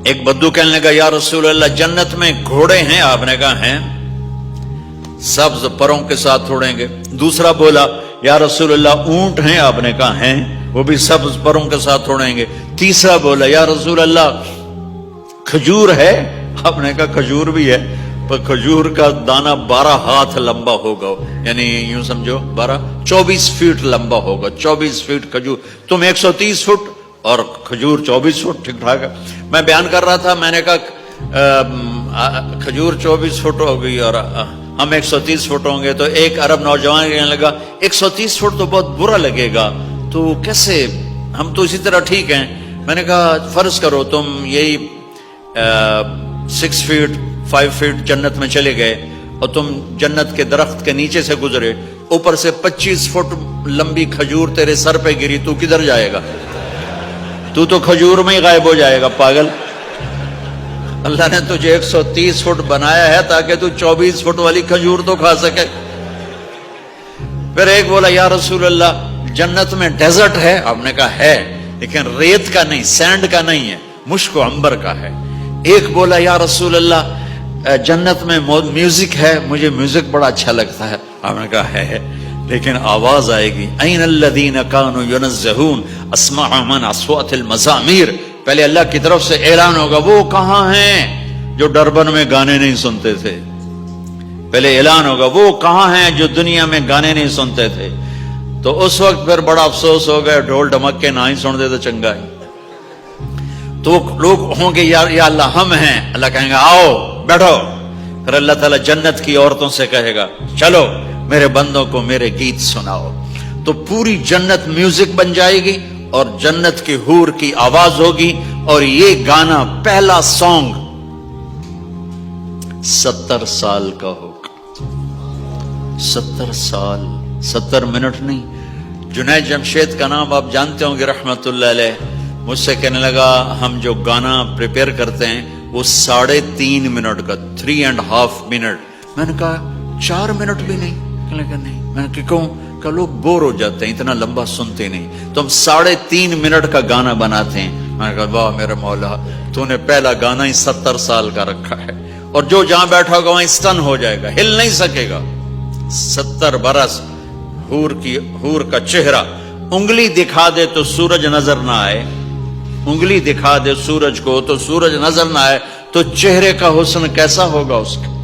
ایک بدو کہنے لگا یا رسول اللہ جنت میں گھوڑے ہیں؟ آپ نے کہا ہیں، سبز پروں کے ساتھ اڑیں گے۔ دوسرا بولا یا رسول اللہ اونٹ ہیں؟ آپ نے کہا ہیں، وہ بھی سبز پروں کے ساتھ اڑیں گے۔ تیسرا بولا یا رسول اللہ کھجور ہے؟ آپ نے کہا کھجور بھی ہے، پر کھجور کا دانہ 12 ہاتھ لمبا ہوگا، یعنی یوں سمجھو 24 فٹ لمبا ہوگا، 24 فٹ کھجور، تم 130 فٹ اور کھجور 24 فٹ، ٹھیک ٹھاک ہے۔ میں بیان کر رہا تھا، میں نے کہا کھجور 24 فٹ ہوگی اور ہم 130 فٹ ہوں گے، تو ایک عرب نوجوان کہنے لگا 130 فٹ تو بہت برا لگے گا، تو کیسے، ہم تو اسی طرح ٹھیک ہیں۔ میں نے کہا فرض کرو تم یہی 6 فٹ 5 فٹ جنت میں چلے گئے اور تم جنت کے درخت کے نیچے سے گزرے، اوپر سے 25 فٹ لمبی کھجور تیرے سر پہ گری، تو کدھر جائے گا؟ تو کھجور میں ہی غائب ہو جائے گا، پاگل۔ اللہ نے تجھے 130 فٹ بنایا ہے تاکہ تو 24 فٹ والی کھجور تو کھا سکے۔ پھر ایک بولا یا رسول اللہ جنت میں ڈیزرٹ ہے؟ آپ نے کہا ہے، لیکن ریت کا نہیں، سینڈ کا نہیں ہے، مشک و عنبر کا ہے۔ ایک بولا یا رسول اللہ جنت میں میوزک ہے؟ مجھے میوزک بڑا اچھا لگتا ہے۔ آپ نے کہا ہے، لیکن آواز آئے گی این الذین کانوا ینزہون اسمع من اصوات المزامیر، پہلے اللہ کی طرف سے اعلان ہوگا وہ کہاں ہیں جو ڈربن میں گانے نہیں سنتے تھے، پہلے اعلان ہوگا وہ کہاں ہیں جو دنیا میں گانے نہیں سنتے تھے، تو اس وقت پھر بڑا افسوس ہوگا، ڈھول ڈھمکے نہ ہی سن دے تو چنگا ہے۔ تو لوگ ہوں گے یا اللہ ہم ہیں، اللہ کہیں گا آؤ بیٹھو، پھر اللہ تعالیٰ جنت کی عورتوں سے کہے گا چلو میرے بندوں کو میرے گیت سناؤ، تو پوری جنت میوزک بن جائے گی اور جنت کی حور کی آواز ہوگی، اور یہ گانا پہلا سانگ 70 سال کا ہوگا۔ 70 سال، 70 منٹ نہیں۔ جنید جمشید کا نام آپ جانتے ہوں گے رحمت اللہ علیہ، مجھ سے کہنے لگا ہم جو گانا پریپیئر کرتے ہیں وہ 3.5 منٹ کا، 3.5 منٹ۔ میں نے کہا 4 منٹ بھی نہیں؟ کہنے لگا نہیں۔ میں نے کہا کیوں؟ کہ لوگ بور ہو جاتے ہیں، اتنا لمبا سنتے نہیں، تو ہم 3.5 منٹ کا گانا بناتے ہیں۔ میں نے کہا واہ میرے مولا، تو نے پہلا گانا ہی 70 سال کا رکھا ہے، اور جو جہاں بیٹھا ہوگا وہیں اسٹن ہو جائے گا، ہل نہیں سکے گا۔ 70 برس حور کا چہرہ، انگلی دکھا دے تو سورج نظر نہ آئے، انگلی دکھا دے سورج کو تو سورج نظر نہ آئے، تو چہرے کا حسن کیسا ہوگا اس کا؟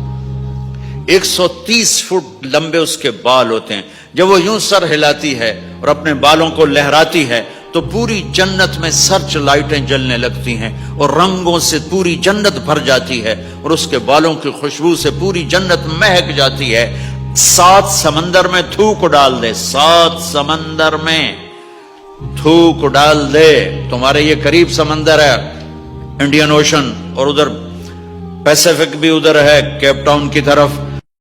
130 فٹ لمبے اس کے بال ہوتے ہیں، جب وہ یوں سر ہلاتی ہے اور اپنے بالوں کو لہراتی ہے تو پوری جنت میں سرچ لائٹیں جلنے لگتی ہیں اور رنگوں سے پوری جنت بھر جاتی ہے، اور اس کے بالوں کی خوشبو سے پوری جنت مہک جاتی ہے۔ 7 سمندر میں تھوک ڈال دے، 7 سمندر میں تھوک ڈال دے، تمہارے یہ قریب سمندر ہے انڈین اوشن، اور ادھر پیسیفک بھی ادھر ہے کیپ ٹاؤن کی طرف،